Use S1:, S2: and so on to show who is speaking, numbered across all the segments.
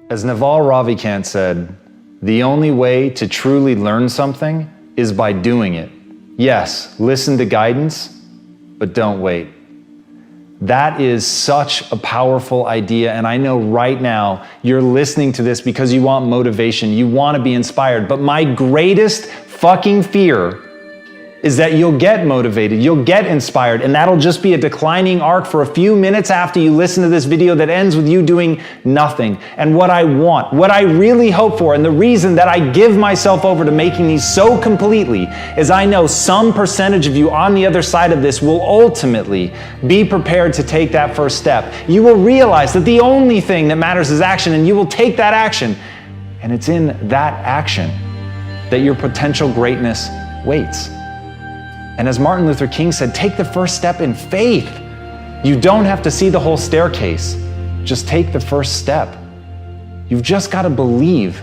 S1: As Naval Ravikant said, the only way to truly learn something is by doing it. Yes, listen to guidance, but don't wait. That is such a powerful idea, and I know right now you're listening to this because you want motivation, you want to be inspired, but my greatest fucking fear is that you'll get motivated, you'll get inspired, and that'll just be a declining arc for a few minutes after you listen to this video that ends with you doing nothing. And what I want, what I really hope for, and the reason that I give myself over to making these so completely is I know some percentage of you on the other side of this will ultimately be prepared to take that first step. You will realize that the only thing that matters is action, and you will take that action. And it's in that action that your potential greatness waits. And as Martin Luther King said, take the first step in faith. You don't have to see the whole staircase. Just take the first step. You've just got to believe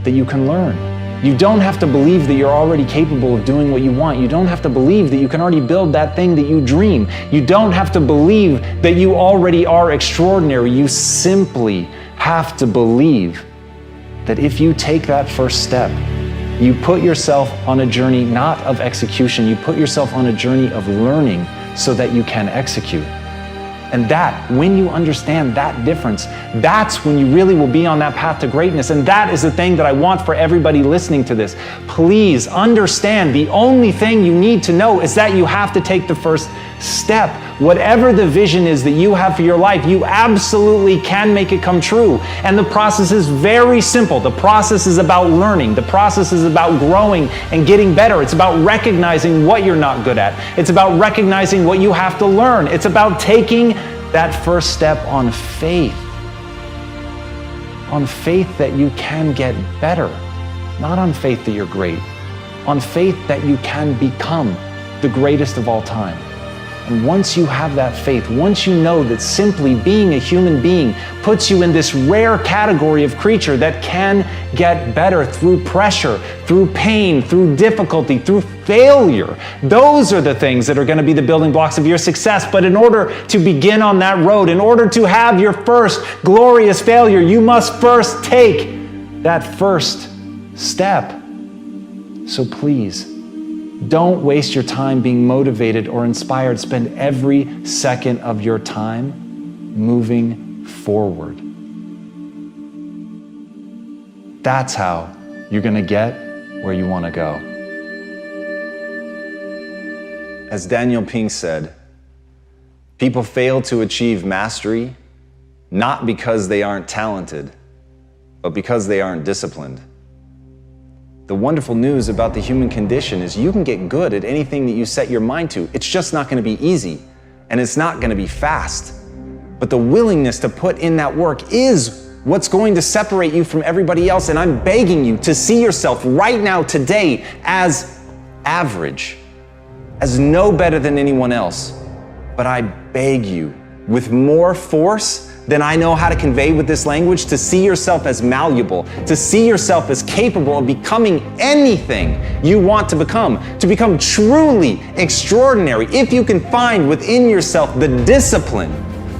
S1: that you can learn. You don't have to believe that you're already capable of doing what you want. You don't have to believe that you can already build that thing that you dream. You don't have to believe that you already are extraordinary. You simply have to believe that if you take that first step, you put yourself on a journey not of execution, you put yourself on a journey of learning so that you can execute. And that, when you understand that difference, that's when you really will be on that path to greatness. And that is the thing that I want for everybody listening to this. Please understand, the only thing you need to know is that you have to take the first step. Whatever the vision is that you have for your life, you absolutely can make it come true. And the process is very simple. The process is about learning. The process is about growing and getting better. It's about recognizing what you're not good at. It's about recognizing what you have to learn. It's about taking that first step on faith. On faith that you can get better. Not on faith that you're great. On faith that you can become the greatest of all time. And once you have that faith, once you know that simply being a human being puts you in this rare category of creature that can get better through pressure, through pain, through difficulty, through failure, those are the things that are going to be the building blocks of your success. But in order to begin on that road, in order to have your first glorious failure, you must first take that first step. So please, don't waste your time being motivated or inspired. Spend every second of your time moving forward. That's how you're going to get where you want to go. As Daniel Pink said, people fail to achieve mastery not because they aren't talented, but because they aren't disciplined. The wonderful news about the human condition is you can get good at anything that you set your mind to. It's just not going to be easy, and it's not going to be fast. But the willingness to put in that work is what's going to separate you from everybody else. And I'm begging you to see yourself right now, today, as average, as no better than anyone else. But I beg you, with more force than I know how to convey with this language, to see yourself as malleable, to see yourself as capable of becoming anything you want to become truly extraordinary, if you can find within yourself the discipline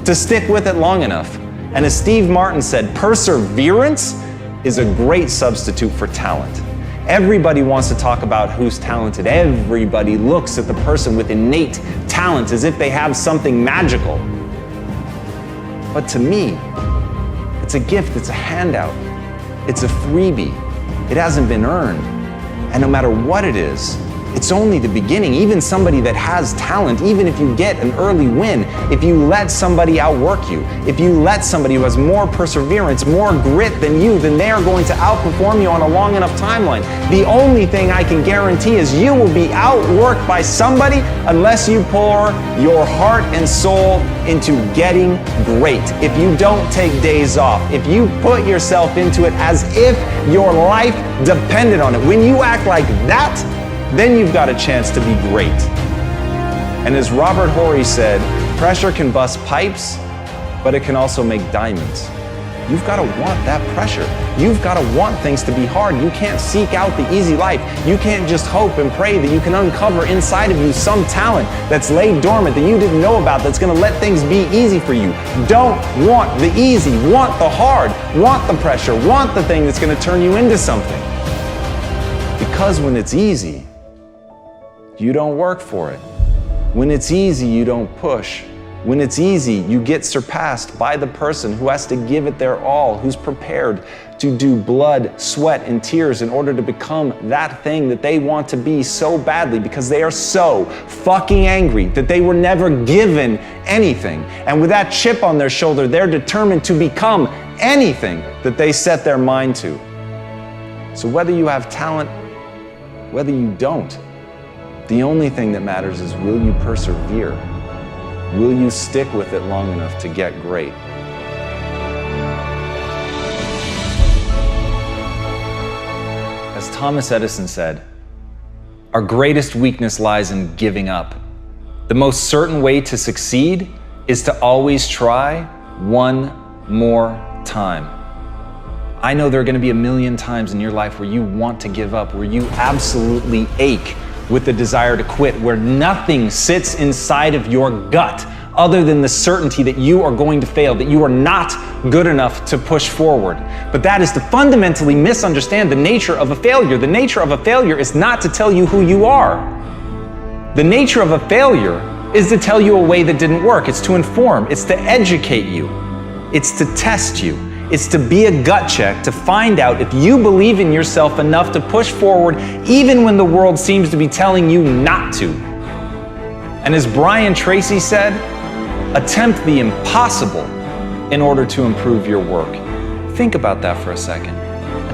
S1: to stick with it long enough. And as Steve Martin said, perseverance is a great substitute for talent. Everybody wants to talk about who's talented. Everybody looks at the person with innate talent as if they have something magical. But to me, it's a gift, it's a handout, it's a freebie. It hasn't been earned. And no matter what it is, it's only the beginning. Even somebody that has talent, even if you get an early win, if you let somebody outwork you, if you let somebody who has more perseverance, more grit than you, then they are going to outperform you on a long enough timeline. The only thing I can guarantee is you will be outworked by somebody unless you pour your heart and soul into getting great. If you don't take days off, if you put yourself into it as if your life depended on it, when you act like that, then you've got a chance to be great. And as Robert Horry said, pressure can bust pipes, but it can also make diamonds. You've got to want that pressure. You've got to want things to be hard. You can't seek out the easy life. You can't just hope and pray that you can uncover inside of you some talent that's laid dormant that you didn't know about that's going to let things be easy for you. Don't want the easy. Want the hard. Want the pressure. Want the thing that's going to turn you into something. Because when it's easy, you don't work for it. When it's easy, you don't push. When it's easy, you get surpassed by the person who has to give it their all, who's prepared to do blood, sweat, and tears in order to become that thing that they want to be so badly because they are so fucking angry that they were never given anything. And with that chip on their shoulder, they're determined to become anything that they set their mind to. So whether you have talent, whether you don't, the only thing that matters is, will you persevere? Will you stick with it long enough to get great? As Thomas Edison said, our greatest weakness lies in giving up. The most certain way to succeed is to always try one more time. I know there are going to be a million times in your life where you want to give up, where you absolutely ache with the desire to quit, where nothing sits inside of your gut other than the certainty that you are going to fail, that you are not good enough to push forward. But that is to fundamentally misunderstand the nature of a failure. The nature of a failure is not to tell you who you are. The nature of a failure is to tell you a way that didn't work. It's to inform, it's to educate you, it's to test you. It's to be a gut check to find out if you believe in yourself enough to push forward even when the world seems to be telling you not to. And as Brian Tracy said, attempt the impossible in order to improve your work. Think about that for a second.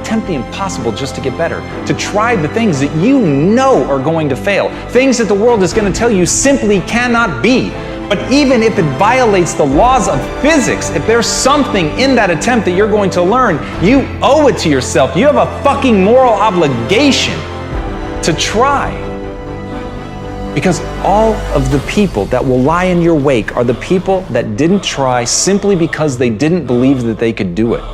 S1: Attempt the impossible just to get better, to try the things that you know are going to fail, things that the world is going to tell you simply cannot be. But even if it violates the laws of physics, if there's something in that attempt that you're going to learn, you owe it to yourself. You have a fucking moral obligation to try. Because all of the people that will lie in your wake are the people that didn't try simply because they didn't believe that they could do it.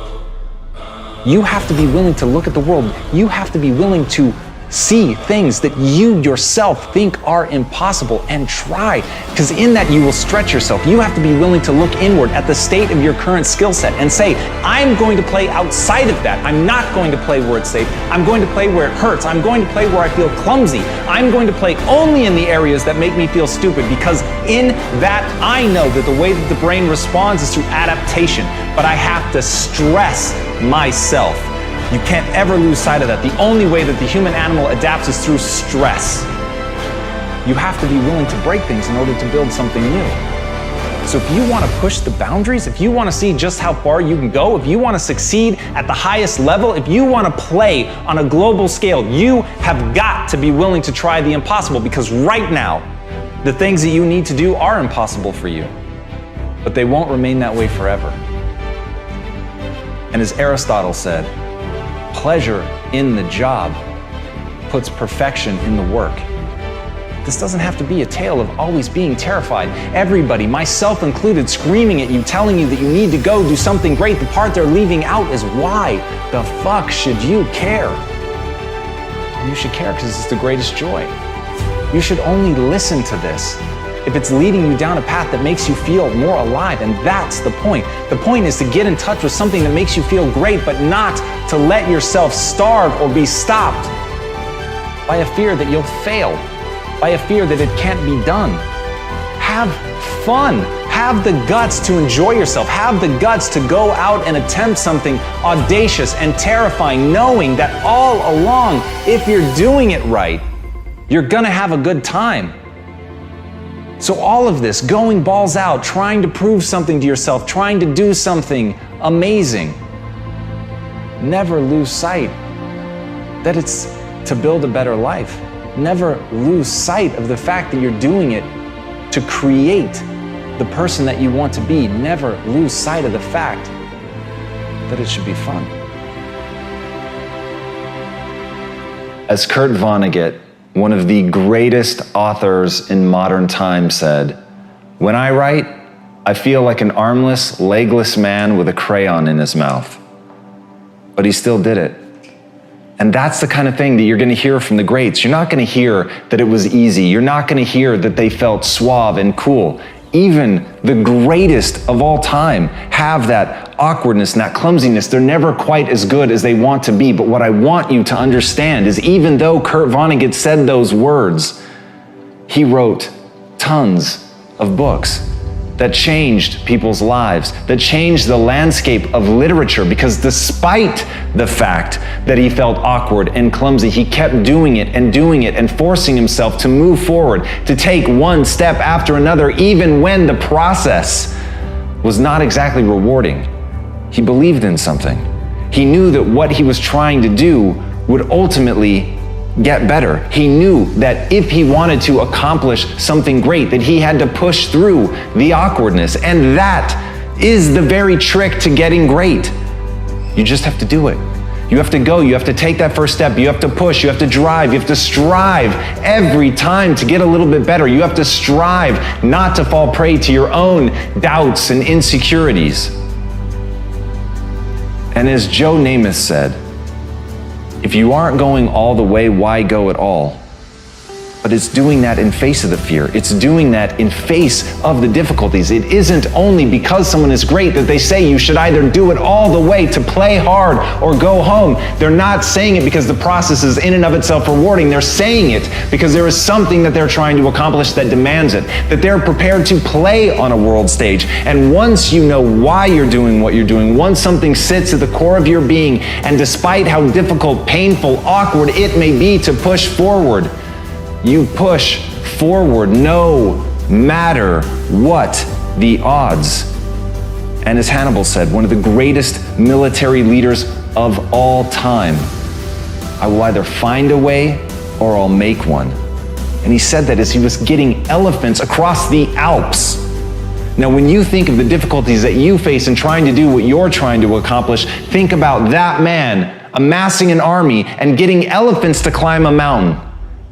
S1: You have to be willing to look at the world. You have to be willing to see things that you yourself think are impossible and try, because in that you will stretch yourself. You have to be willing to look inward at the state of your current skill set and say, I'm going to play outside of that. I'm not going to play where it's safe. I'm going to play where it hurts. I'm going to play where I feel clumsy. I'm going to play only in the areas that make me feel stupid, because in that I know that the way that the brain responds is through adaptation, but I have to stress myself. You can't ever lose sight of that. The only way that the human animal adapts is through stress. You have to be willing to break things in order to build something new. So if you want to push the boundaries, if you want to see just how far you can go, if you want to succeed at the highest level, if you want to play on a global scale, you have got to be willing to try the impossible, because right now, the things that you need to do are impossible for you, but they won't remain that way forever. And as Aristotle said, pleasure in the job puts perfection in the work. This doesn't have to be a tale of always being terrified. Everybody, myself included, screaming at you, telling you that you need to go do something great. The part they're leaving out is, why the fuck should you care? You should care because it's the greatest joy. You should only listen to this if it's leading you down a path that makes you feel more alive, and that's the point. The point is to get in touch with something that makes you feel great, but not to let yourself starve or be stopped by a fear that you'll fail, by a fear that it can't be done. Have fun. Have the guts to enjoy yourself. Have the guts to go out and attempt something audacious and terrifying, knowing that all along, if you're doing it right, you're gonna have a good time. So all of this, going balls out, trying to prove something to yourself, trying to do something amazing, never lose sight that it's to build a better life. Never lose sight of the fact that you're doing it to create the person that you want to be. Never lose sight of the fact that it should be fun. As Kurt Vonnegut, one of the greatest authors in modern times, said, "When I write, I feel like an armless, legless man with a crayon in his mouth. But he still did it. And that's the kind of thing that you're going to hear from the greats. You're not going to hear that it was easy. You're not going to hear that they felt suave and cool. Even the greatest of all time have that awkwardness and that clumsiness. They're never quite as good as they want to be. But what I want you to understand is even though Kurt Vonnegut said those words, he wrote tons of books that changed people's lives, that changed the landscape of literature, because despite the fact that he felt awkward and clumsy, he kept doing it and forcing himself to move forward, to take one step after another, even when the process was not exactly rewarding. He believed in something. He knew that what he was trying to do would ultimately get better. He knew that if he wanted to accomplish something great, that he had to push through the awkwardness. And that is the very trick to getting great. You just have to do it. You have to go, you have to take that first step, you have to push, you have to drive, you have to strive every time to get a little bit better. You have to strive not to fall prey to your own doubts and insecurities. And as Joe Namath said, if you aren't going all the way, why go at all? But it's doing that in face of the fear. It's doing that in face of the difficulties. It isn't only because someone is great that they say you should either do it all the way to play hard or go home. They're not saying it because the process is in and of itself rewarding. They're saying it because there is something that they're trying to accomplish that demands it, that they're prepared to play on a world stage. And once you know why you're doing what you're doing, once something sits at the core of your being, and despite how difficult, painful, awkward it may be to push forward, you push forward no matter what the odds. And as Hannibal said, one of the greatest military leaders of all time, I will either find a way or I'll make one. And he said that as he was getting elephants across the Alps. Now, when you think of the difficulties that you face in trying to do what you're trying to accomplish, think about that man amassing an army and getting elephants to climb a mountain.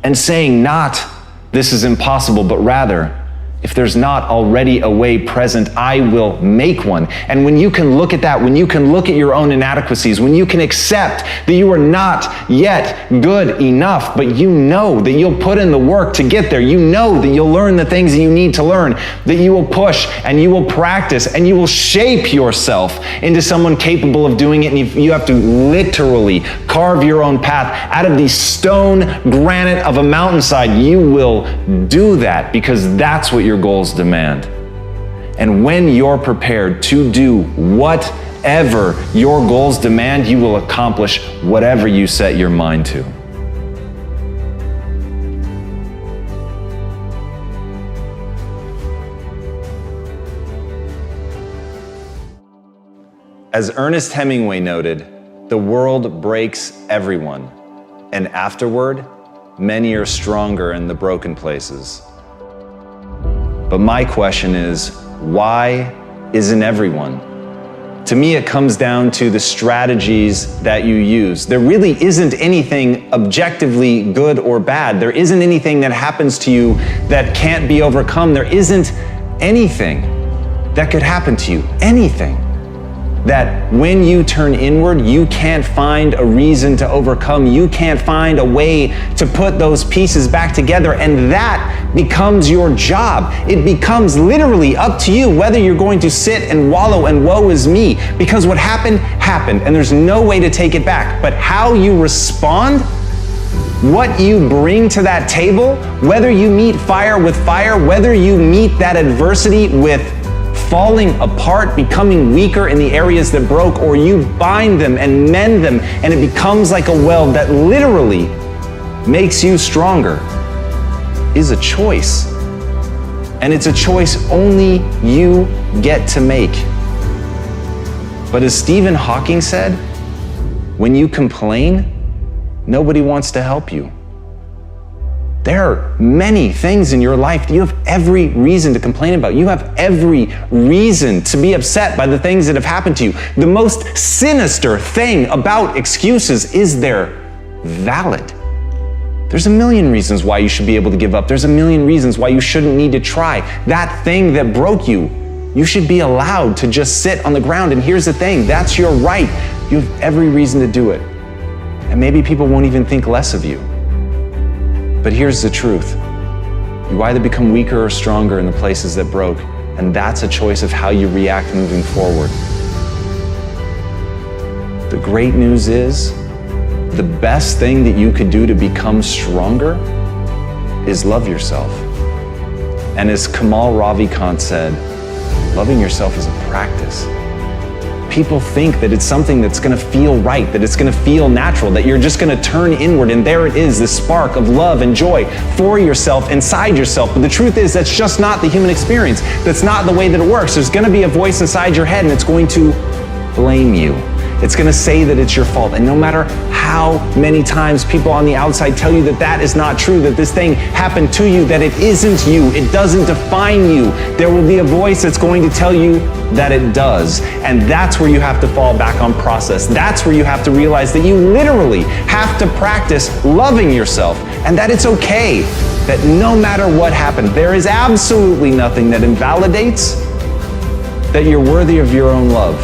S1: And saying not, this is impossible, but rather, if there's not already a way present, I will make one. And when you can look at that, when you can look at your own inadequacies, when you can accept that you are not yet good enough, but you know that you'll put in the work to get there, you know that you'll learn the things that you need to learn, that you will push and you will practice and you will shape yourself into someone capable of doing it. And you have to literally carve your own path out of the stone granite of a mountainside. You will do that because that's what your goals demand. And when you're prepared to do whatever your goals demand, you will accomplish whatever you set your mind to. As Ernest Hemingway noted, the world breaks everyone, and afterward, many are stronger in the broken places. But my question is, why isn't everyone? To me, it comes down to the strategies that you use. There really isn't anything objectively good or bad. There isn't anything that happens to you that can't be overcome. There isn't anything that could happen to you, anything that when you turn inward, you can't find a reason to overcome. You can't find a way to put those pieces back together, and that becomes your job. It becomes literally up to you whether you're going to sit and wallow and woe is me, because what happened, happened, and there's no way to take it back. But how you respond, what you bring to that table, whether you meet fire with fire, whether you meet that adversity with falling apart, becoming weaker in the areas that broke, or you bind them and mend them, and it becomes like a weld that literally makes you stronger, is a choice. And it's a choice only you get to make. But as Stephen Hawking said, when you complain, nobody wants to help you. There are many things in your life that you have every reason to complain about. You have every reason to be upset by the things that have happened to you. The most sinister thing about excuses is they're valid. There's a million reasons why you should be able to give up. There's a million reasons why you shouldn't need to try. That thing that broke you
S2: You should be allowed to just sit on the ground. And here's the thing, that's your right. You have every reason to do it. And maybe people won't even think less of you. But here's the truth. You either become weaker or stronger in the places that broke, and that's a choice of how you react moving forward. The great news is, the best thing that you could do to become stronger is love yourself. And as Kamal Ravikant said, loving yourself is a practice. People think that it's something that's gonna feel right, that it's gonna feel natural, that you're just gonna turn inward and there it is, this spark of love and joy for yourself, inside yourself. But the truth is, that's just not the human experience. That's not the way that it works. There's gonna be a voice inside your head and it's going to blame you. It's gonna say that it's your fault. And no matter how many times people on the outside tell you that that is not true, that this thing happened to you, that it isn't you, it doesn't define you, there will be a voice that's going to tell you that it does. And that's where you have to fall back on process. That's where you have to realize that you literally have to practice loving yourself and that it's okay, that no matter what happened, there is absolutely nothing that invalidates that you're worthy of your own love.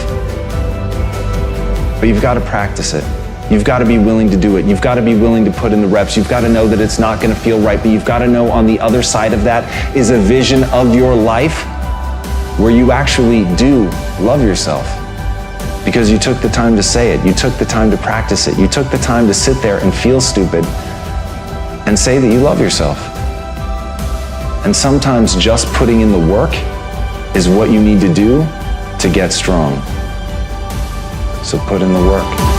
S2: But you've got to practice it. You've got to be willing to do it. You've got to be willing to put in the reps. You've got to know that it's not going to feel right, but you've got to know on the other side of that is a vision of your life where you actually do love yourself. Because you took the time to say it. You took the time to practice it. You took the time to sit there and feel stupid and say that you love yourself. And sometimes just putting in the work is what you need to do to get strong. So put in the work.